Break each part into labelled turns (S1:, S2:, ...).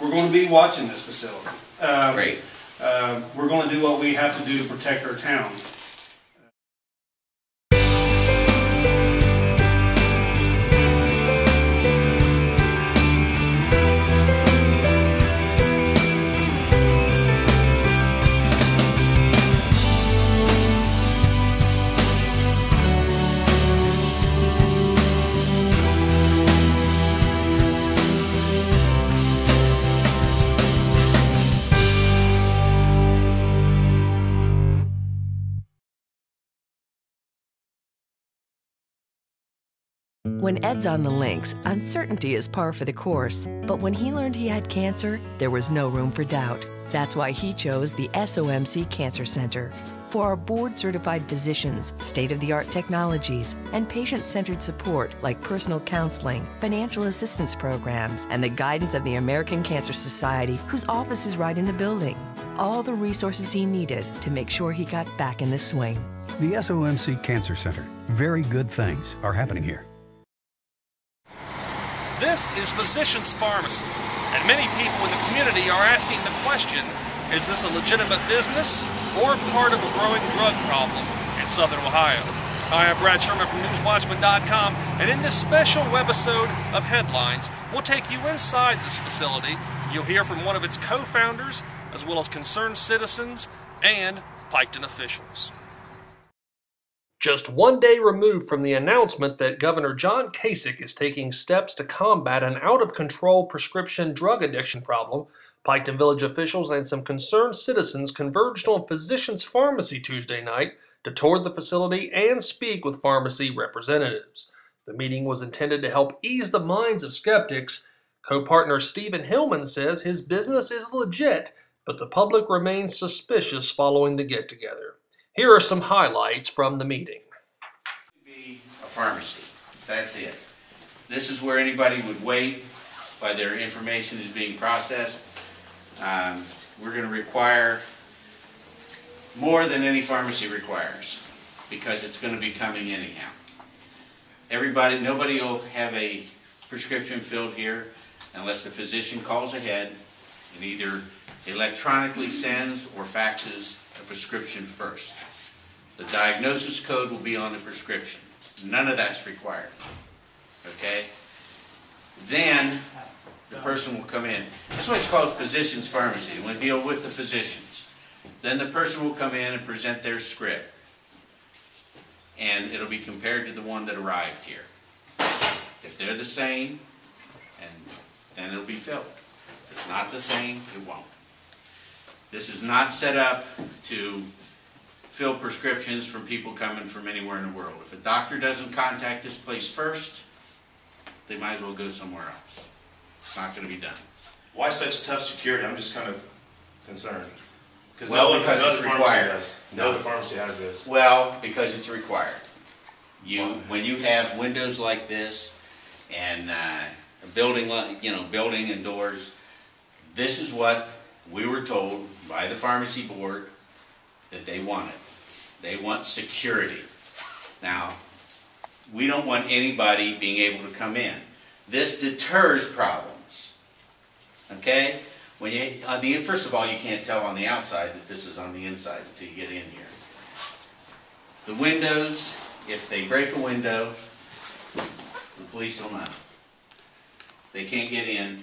S1: we're going to be watching this facility.
S2: Great.
S1: We're going to do what we have to do to protect our town.
S3: When Ed's on the links, uncertainty is par for the course. But when he learned he had cancer, there was no room for doubt. That's why he chose the SOMC Cancer Center. For our board-certified physicians, state-of-the-art technologies, and patient-centered support like personal counseling, financial assistance programs, and the guidance of the American Cancer Society, whose office is right in the building. All the resources he needed to make sure he got back in the swing.
S4: The SOMC Cancer Center. Very good things are happening here.
S5: This is Physicians Pharmacy, and many people in the community are asking the question, is this a legitimate business or part of a growing drug problem in Southern Ohio? Hi, I'm Brad Sherman from NewsWatchman.com, and in this special webisode of Headlines, we'll take you inside this facility. You'll hear from one of its co-founders, as well as concerned citizens and Piketon officials. Just 1 day removed from the announcement that Governor John Kasich is taking steps to combat an out-of-control prescription drug addiction problem, Piketon Village officials and some concerned citizens converged on Physicians Pharmacy Tuesday night to tour the facility and speak with pharmacy representatives. The meeting was intended to help ease the minds of skeptics. Co-partner Steven Hillman says his business is legit, but the public remains suspicious following the get-together. Here are some highlights from the meeting.
S2: Be a pharmacy. That's it. This is where anybody would wait while their information is being processed. We're going to require more than any pharmacy requires because it's going to be coming anyhow. Nobody will have a prescription filled here unless the physician calls ahead and either electronically sends or faxes a prescription first. The diagnosis code will be on the prescription. None of that's required. Okay? Then the person will come in. That's why it's called Physicians Pharmacy. We deal with the physicians. Then the person will come in and present their script. And it'll be compared to the one that arrived here. If they're the same, then it'll be filled. If it's not the same, it won't. This is not set up to fill prescriptions from people coming from anywhere in the world. If a doctor doesn't contact this place first, they might as well go somewhere else. It's not going to be done.
S6: Why such tough security? I'm just kind of concerned.
S2: Because
S6: it's
S2: required.
S6: No other pharmacy has this.
S2: Well, because it's required. When you have windows like this and a building, building and doors, this is what we were told by the pharmacy board that they wanted. They want security. Now, we don't want anybody being able to come in. This deters problems. Okay? First of all, you can't tell on the outside that this is on the inside until you get in here. The windows, if they break a window, the police will know. They can't get in.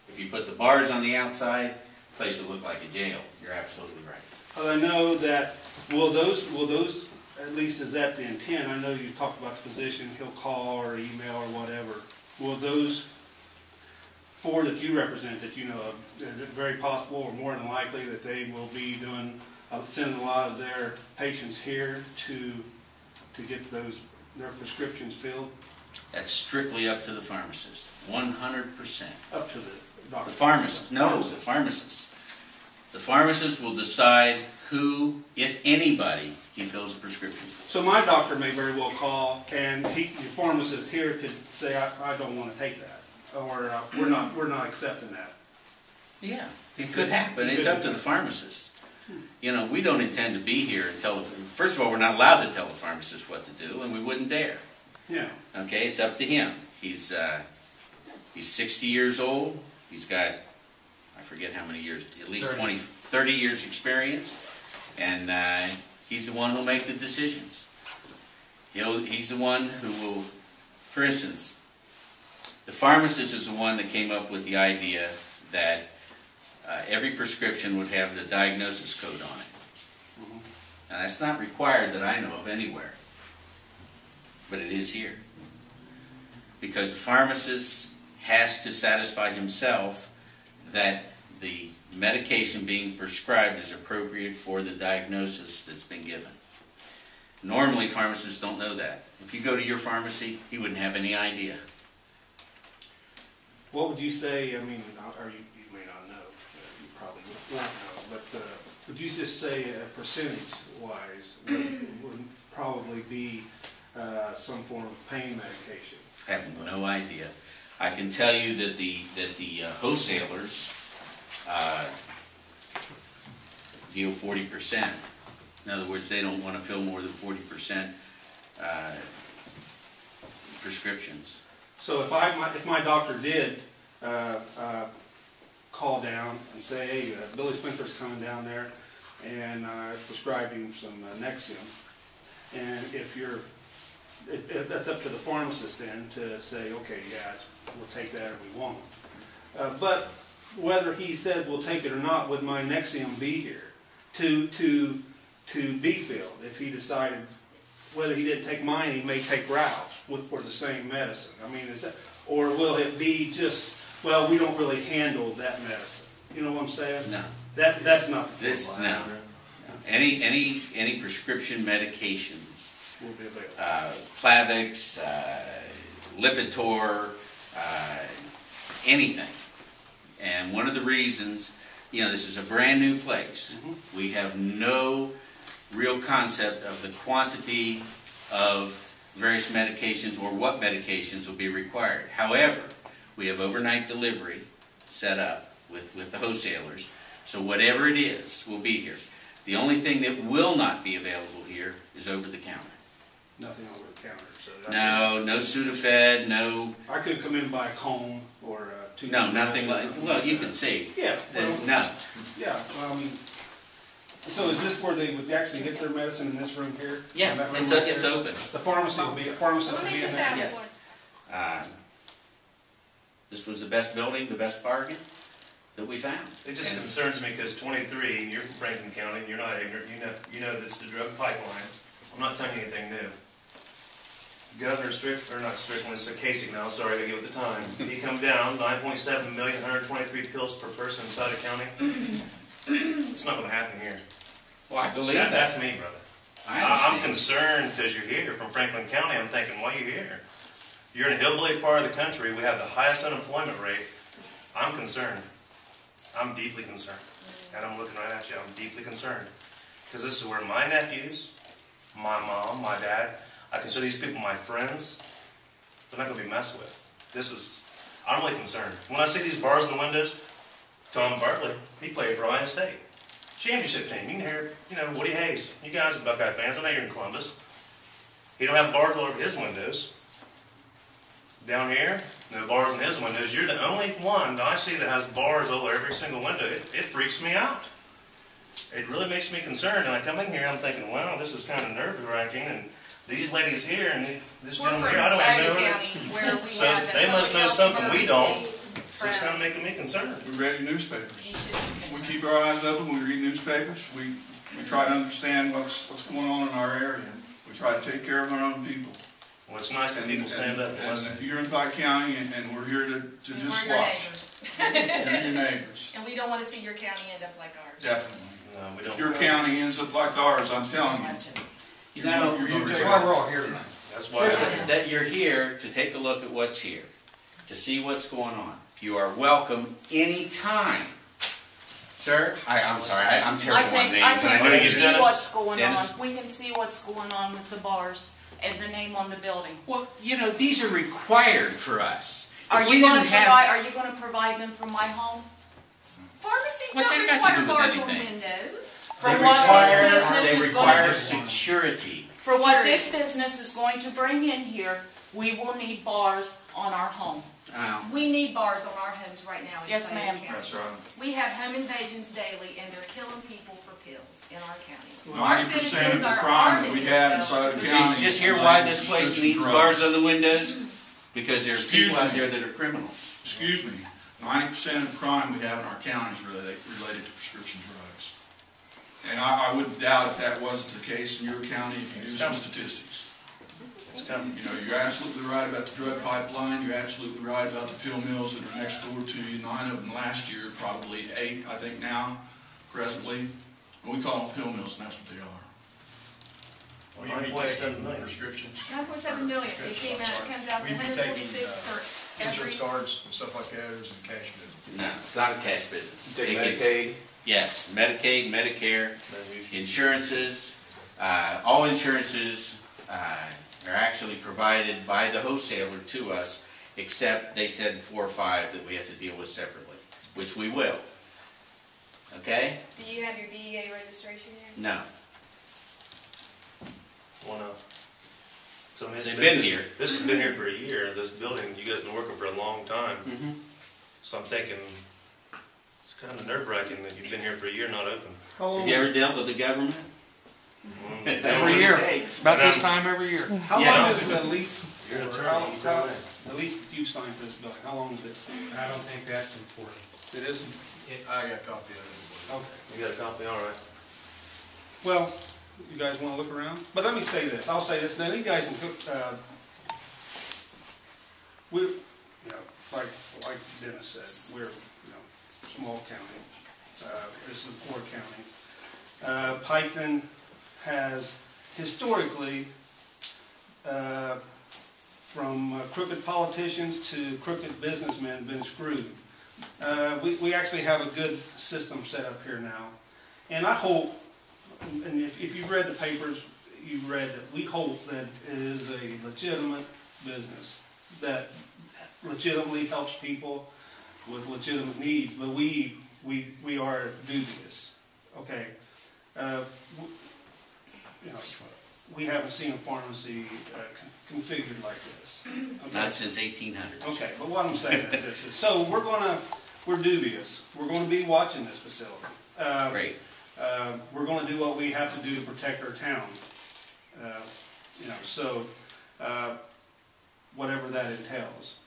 S2: If you put the bars on the outside, the place will look like a jail. You're absolutely right.
S1: I know that, will those, at least is that the intent? I know you talked about the physician, he'll call or email or whatever. Will those four that you represent, that you know of, is it very possible or more than likely that they will be sending a lot of their patients here to get their prescriptions filled?
S2: That's strictly up to the pharmacist, 100%.
S1: Up to the doctor?
S2: The pharmacist, no, the pharmacist. The pharmacist will decide who, if anybody, he fills a prescription for.
S1: So my doctor may very well call, and the pharmacist here could say, I don't want to take that, or we're not accepting that.
S2: Yeah, it could happen. It's up to the pharmacist. You know, we don't intend to be here and tell. First of all, we're not allowed to tell the pharmacist what to do, and we wouldn't dare.
S1: Yeah.
S2: Okay, it's up to him. He's 60 years old. He's got, I forget how many years, at least 30 years experience, and he's the one who'll make the decisions. He's the one who will, for instance, the pharmacist is the one that came up with the idea that every prescription would have the diagnosis code on it. Now, that's not required that I know of anywhere, but it is here. Because the pharmacist has to satisfy himself that the medication being prescribed is appropriate for the diagnosis that's been given. Normally, pharmacists don't know that. If you go to your pharmacy, he wouldn't have any idea.
S1: What would you say, I mean, or you may not know, you probably won't know, but would you just say percentage-wise would probably be some form of pain medication?
S2: I have no idea. I can tell you that the wholesalers deal 40%. In other words, they don't want to fill more than 40% prescriptions.
S1: So if my doctor did call down and say, hey, Billy Spencer's coming down there, and I prescribed him some Nexium, and if that's up to the pharmacist then to say, okay, yeah, we'll take that or we won't. But whether he said we'll take it or not, would my Nexium be here to be filled? If he decided, whether he didn't take mine, he may take Ralph's for the same medicine. I mean, is that, or will it be just, well, we don't really handle that medicine? You know what I'm saying?
S2: No.
S1: That's not the
S2: This no. Any prescription medications
S1: will be available.
S2: Plavix, Lipitor, anything. And one of the reasons, this is a brand new place. Mm-hmm. We have no real concept of the quantity of various medications or what medications will be required. However, we have overnight delivery set up with the wholesalers, so whatever it is will be here. The only thing that will not be available here is over the counter.
S1: Nothing over the counter. So
S2: no Sudafed, no.
S1: I could come in and buy a comb or two.
S2: No, nothing like. Well, you can see.
S1: Yeah. Well,
S2: no.
S1: Yeah. So is this where they would actually get their medicine in this room here?
S2: Yeah, it's open.
S1: The pharmacy will be in there.
S2: Yeah. This was the best building, the best bargain that we found.
S6: It just concerns me because 23, and you're from Franklin County, and you're not ignorant. You know that's the drug pipeline. I'm not telling you anything new. Governor Strickland, it's Casey now, sorry, I give it the time. He come down, 9.7 million, 123 pills per person inside the county. It's not going to happen here.
S2: Well, I believe that.
S6: That's me, brother. I'm concerned because you're here from Franklin County. I'm thinking, why are you here? You're in a hillbilly part of the country. We have the highest unemployment rate. I'm concerned. I'm deeply concerned. And I'm looking right at you. I'm deeply concerned. Because this is where my nephews, my mom, my dad, I consider these people my friends. They're not going to be messed with. I'm really concerned. When I see these bars in the windows, Tom Bartley, he played for Ohio State. Championship team. You can hear, Woody Hayes. You guys are Buckeye fans. I know you're in Columbus. He don't have bars all over his windows. Down here, no bars in his windows. You're the only one that I see that has bars over every single window. It freaks me out. It really makes me concerned. And I come in here, I'm thinking, wow, this is kind of nerve-wracking. And these ladies here and this gentleman here, I don't even know. So they must know something we don't. So it's kind of making me concerned.
S7: We read newspapers. We keep our eyes open. We read newspapers. We try to understand what's going on in our area. We try to take care of our own people.
S6: Well, it's nice that people stand up and listen.
S7: You're in Pike County, and we're here to just watch. You're your neighbors.
S8: And we don't want to see your county end up like ours.
S7: Definitely.
S6: No, we don't.
S7: If your county ends up like ours, I'm telling you.
S2: That's
S7: why we're all here tonight.
S6: That's why
S2: that you're here to take a look at what's here, to see what's going on. You are welcome anytime. Sir, I'm sorry, I'm terrible on names.
S9: I think we can see
S6: Dennis.
S9: what's going
S2: Dennis.
S9: on. We can see what's going on with the bars and the name on the building.
S2: Well, these are required for us.
S9: Are you going to provide them from my home?
S8: Pharmacies
S2: What's
S8: don't
S2: that got to
S8: require
S2: do with
S8: bars on
S2: anything?
S8: windows.
S2: They require security.
S9: For what this business is going to bring in here, we will need bars on our home.
S8: We need bars on our homes right now in
S9: Yes,
S8: Fayette
S9: ma'am.
S8: County.
S7: That's right.
S8: We have home invasions daily, and they're killing people for pills in our county.
S7: 90% of the crime that we have inside the county.
S2: Just hear
S7: is
S2: why
S7: related
S2: this
S7: to
S2: place
S7: prescription
S2: needs
S7: drugs.
S2: bars on the windows? Because there's
S7: Excuse
S2: people out
S7: me.
S2: there that are criminals.
S7: Excuse me, 90% of the crime we have in our county is related to prescription drugs. And I wouldn't doubt if that wasn't the case in your county if you do some statistics. You know, you're absolutely right about the drug pipeline, you're absolutely right about the pill mills that are next door to you, 9 of them last year, probably 8, I think now, presently. And we call them pill mills, and that's what they are.
S10: Well, you need to take prescriptions.
S8: 9.7 million. It came out, it comes out to
S10: Will you be taking
S8: 146 for
S10: insurance
S8: every.
S10: cards and stuff like that, or is it cash business?
S2: No, it's not a cash business.
S11: Take
S2: It gets-
S11: Medicaid?
S2: Yes, Medicaid, Medicare, insurances, all insurances are actually provided by the wholesaler to us, except they said 4 or 5 that we have to deal with separately, which we will. Okay?
S8: Do you have your DEA registration yet?
S2: No.
S6: Well, no. So, I mean,
S2: They've been here.
S6: This has been here for a year, this building, you guys have been working for a long time.
S2: Mm-hmm.
S6: So I'm thinking, it's kind of nerve-wracking that you've been here for a year not open.
S1: How long,
S2: Have you ever dealt with the government?
S5: Every year, about this time every year.
S1: how
S2: Yeah.
S1: long is the lease?
S6: You're an
S1: or
S6: attorney, you know that.
S1: the lease that you've signed for this building, how long is it?
S12: I don't think that's important.
S1: It isn't?
S10: I got a copy of it.
S1: Okay.
S6: You got a copy, all right.
S1: Well, you guys want to look around? But let me say this, I'll say this, now you guys can cook, we're, you know, like Dennis said, we're, you know, small county. This is a poor county. Piketon has historically, from crooked politicians to crooked businessmen, been screwed. We actually have a good system set up here now. And I hope, and if you've read the papers, you've read that we hope that it is a legitimate business that legitimately helps people with legitimate needs, but we are dubious. Okay, you know, we haven't seen a pharmacy configured like this. Okay?
S2: Not since 1800.
S1: Okay, but what I'm saying is this: so we're dubious. We're going to be watching this facility.
S2: Great.
S1: We're going to do what we have to do to protect our town. You know, so whatever that entails.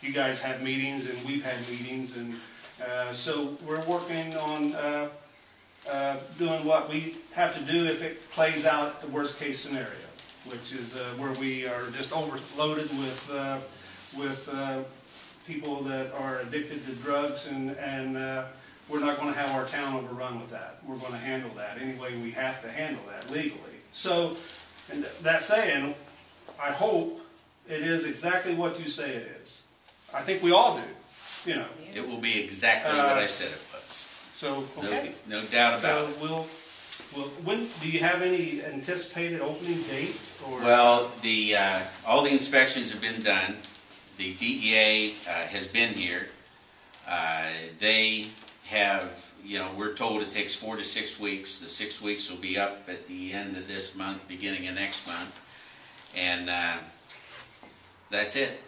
S1: You guys have meetings, and we've had meetings, and so we're working on doing what we have to do if it plays out the worst case scenario, which is where we are just overloaded with people that are addicted to drugs, and we're not going to have our town overrun with that. We're going to handle that any way we have to handle that legally. So, and that saying, I hope it is exactly what you say it is. I think we all do, you know.
S2: It will be exactly what I said it was.
S1: So, okay.
S2: No doubt about it.
S1: So when do you have any anticipated opening date? Or?
S2: Well, all the inspections have been done. The DEA has been here. They have, you know, we're told it takes 4 to 6 weeks. The 6 weeks will be up at the end of this month, beginning of next month. And that's it.